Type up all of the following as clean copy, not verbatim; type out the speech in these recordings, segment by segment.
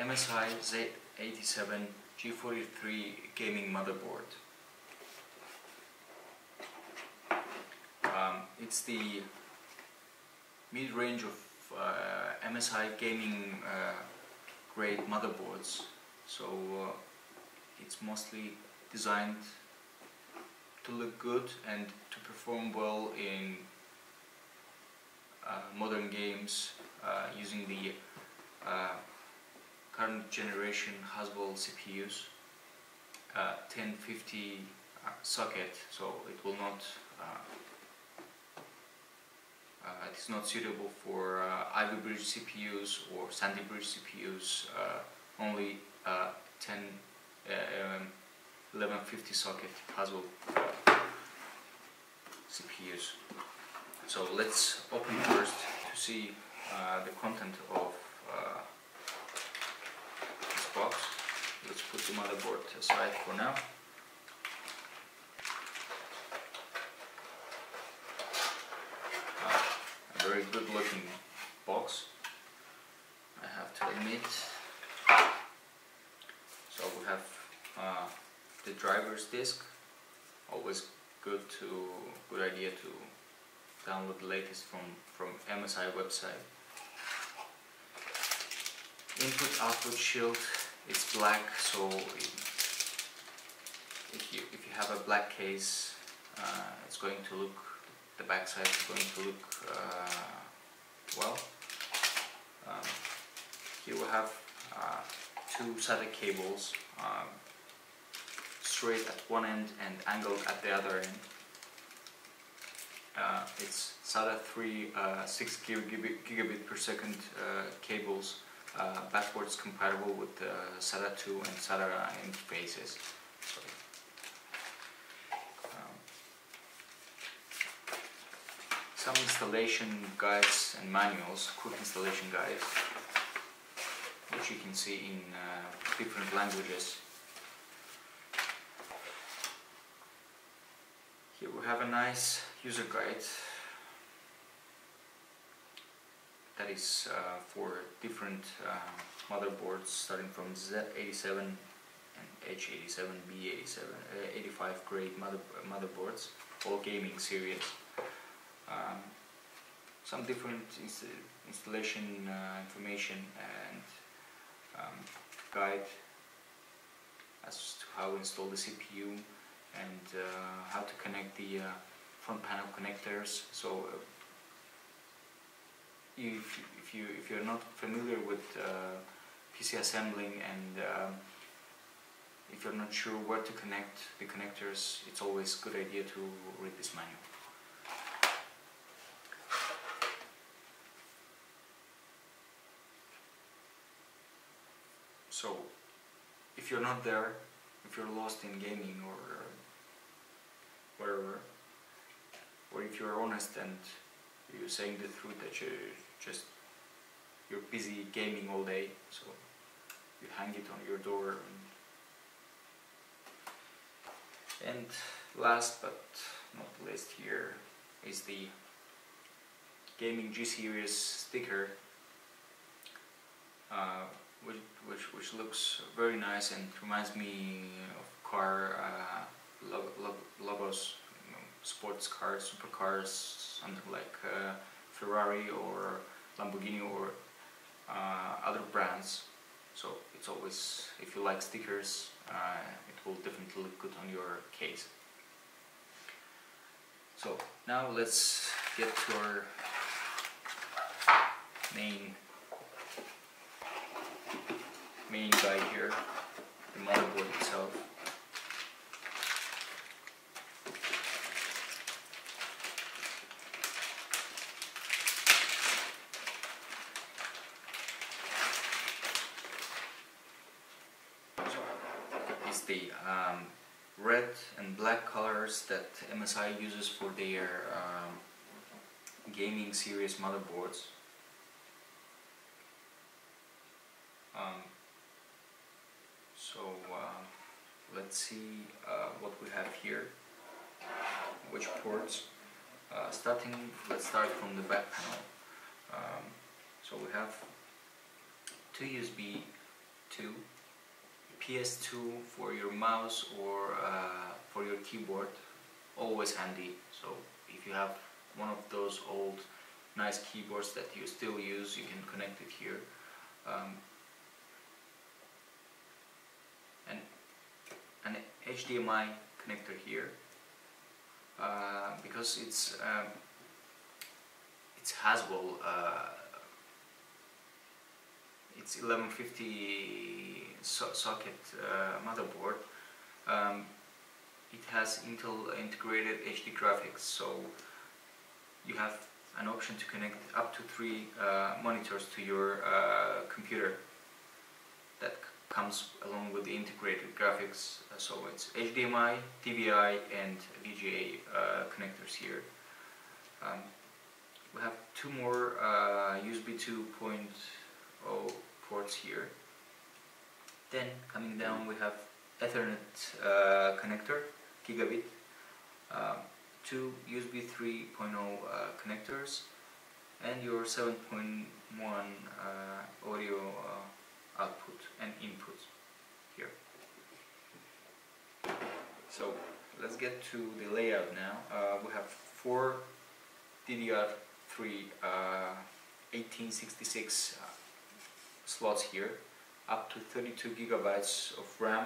MSI Z87-G43 gaming motherboard. It's the mid-range of MSI gaming grade motherboards, so it's mostly designed to look good and to perform well in modern games using the current generation Haswell CPUs, 1050 socket, so it will not it is not suitable for Ivy Bridge CPUs or Sandy Bridge CPUs, only 1150 socket Haswell CPUs. So let's open first to see the content of this box. Let's put the motherboard aside for now. A very good looking box, I have to admit. So we have the driver's disc. Always good idea to download the latest from MSI website. Input output shield, it's black, so if you have a black case, it's going to look, the back side is going to look well. Here we have two SATA cables, straight at one end and angled at the other end. It's SATA 3 6 gigabit per second cables, backwards compatible with SATA 2 and SATA interfaces. So, some installation guides and manuals, quick installation guides, which you can see in different languages. Here we have a nice user guide that is for different motherboards, starting from Z87 and H87, B85 grade motherboards, all gaming series. Some different installation information and guide as to how to install the CPU and how to connect the front panel connectors. So if you're not familiar with PC assembling and if you're not sure where to connect the connectors, it's always a good idea to read this manual. So if you're not there, if you're lost in gaming or whatever, or if you're honest and you're saying the truth that you're busy gaming all day, so you hang it on your door. And last but not least, here is the gaming G series sticker, which looks very nice and reminds me of car logos, sports cars, supercars, something like Ferrari or Lamborghini or other brands. So it's always, if you like stickers, it will definitely look good on your case. So now let's get to our main guide here, the motherboard itself. Is the red and black colors that MSI uses for their gaming series motherboards. Let's see what we have here, which ports. Let's start from the back panel. So we have two USB 2, PS2 for your mouse or for your keyboard, always handy. So if you have one of those old nice keyboards that you still use, you can connect it here. And an HDMI connector here, because it's Haswell. It's 1150 socket motherboard. It has Intel integrated HD graphics, so you have an option to connect up to 3 monitors to your computer. That comes along with the integrated graphics. So it's HDMI, DVI and VGA connectors here. We have 2 more USB 2.0 ports here. Then coming down we have Ethernet connector, gigabit, 2 USB 3.0 connectors, and your 7.1 audio output and input here. So let's get to the layout now. We have 4 DDR3 1866 slots here, up to 32 gigabytes of RAM.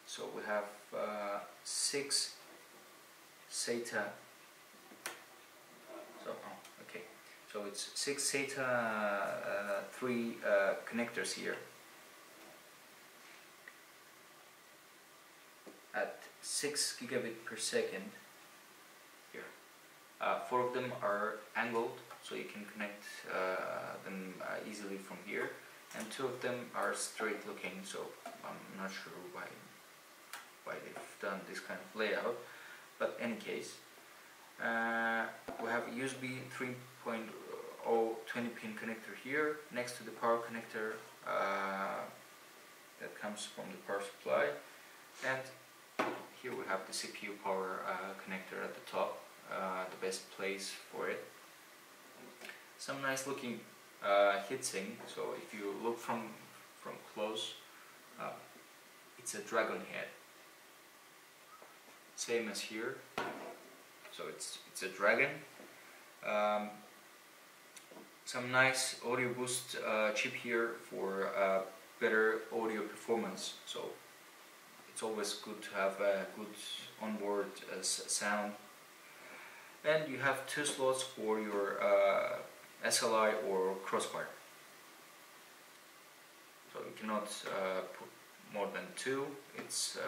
So we have 6 SATA. So it's 6 SATA 3 connectors here at 6 gigabit per second here. 4 of them are angled, so you can connect them easily from here, and 2 of them are straight looking, so I'm not sure why they've done this kind of layout, but in any case, we have a USB 3.0 20-pin connector here next to the power connector that comes from the power supply, and here we have the CPU power connector at the top, the best place for it. Some nice looking heatsink. So if you look from close, it's a dragon head, same as here. So it's a dragon. Some nice audio boost chip here for better audio performance. So it's always good to have a good onboard sound. And you have 2 slots for your SLI or crossbar. So you cannot put more than 2. It's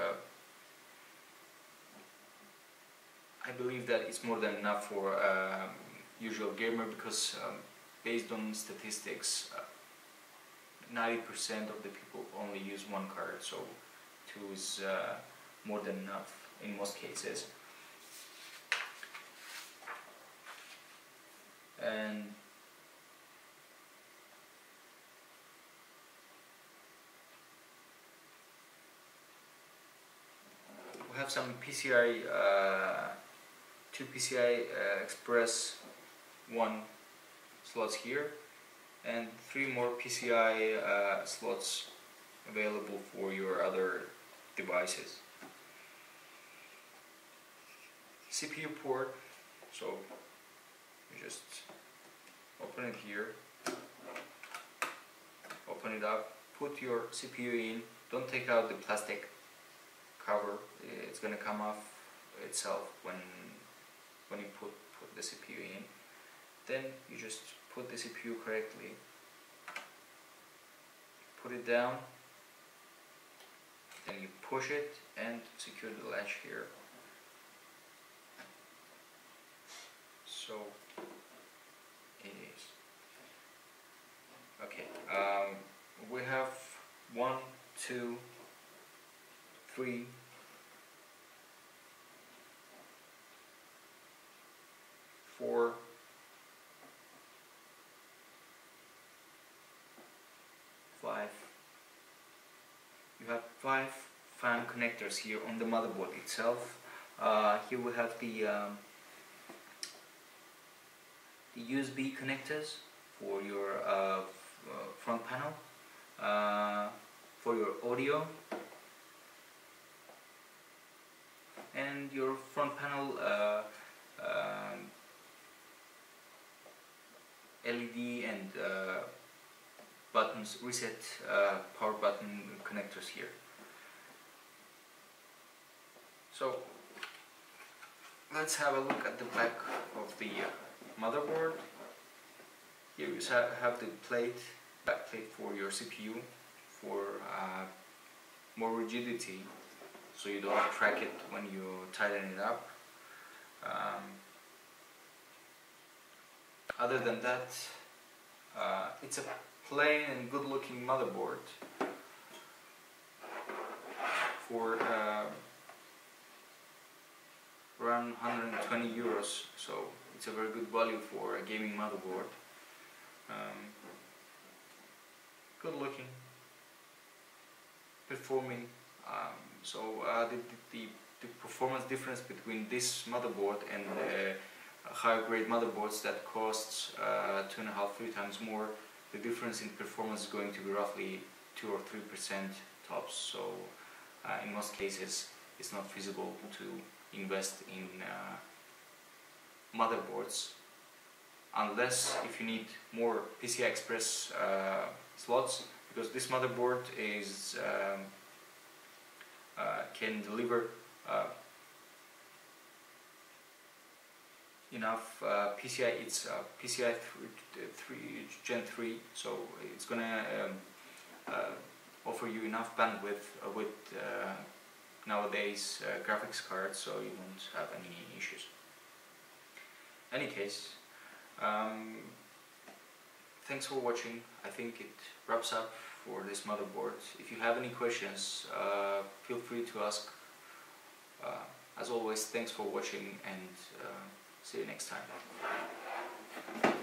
I believe that it's more than enough for usual gamer, because based on statistics, 90% of the people only use 1 card, so 2 is more than enough in most cases. And we have some PCI 2 PCI Express 1 slots here, and 3 more PCI slots available for your other devices. CPU port, so you just open it here, open it up, put your CPU in, don't take out the plastic cover, it's gonna come off itself when you put the CPU in. Then you just put the CPU correctly, put it down, then you push it and secure the latch here. So it is. Okay, we have 1, 2, 3, 4, 5. You have 5 fan connectors here on the motherboard itself. Here we have the USB connectors for your front panel, for your audio, and your front panel LED and buttons, reset power button connectors here. So let's have a look at the back of the motherboard. Here you have the back plate for your CPU for more rigidity, so you don't crack it when you tighten it up. Other than that, it's a plain and good looking motherboard for around 120 euros, so it's a very good value for a gaming motherboard. Good looking, performing. The performance difference between this motherboard and higher grade motherboards that costs 2.5–3 times more, the difference in performance is going to be roughly 2 or 3% tops. So in most cases it's not feasible to invest in motherboards, unless if you need more PCI Express slots, because this motherboard is can deliver enough PCI. It's PCI 3 Gen 3, so it's gonna offer you enough bandwidth with nowadays graphics cards, so you won't have any issues. Any case, thanks for watching. I think it wraps up for this motherboard. If you have any questions, feel free to ask. As always, thanks for watching, and see you next time.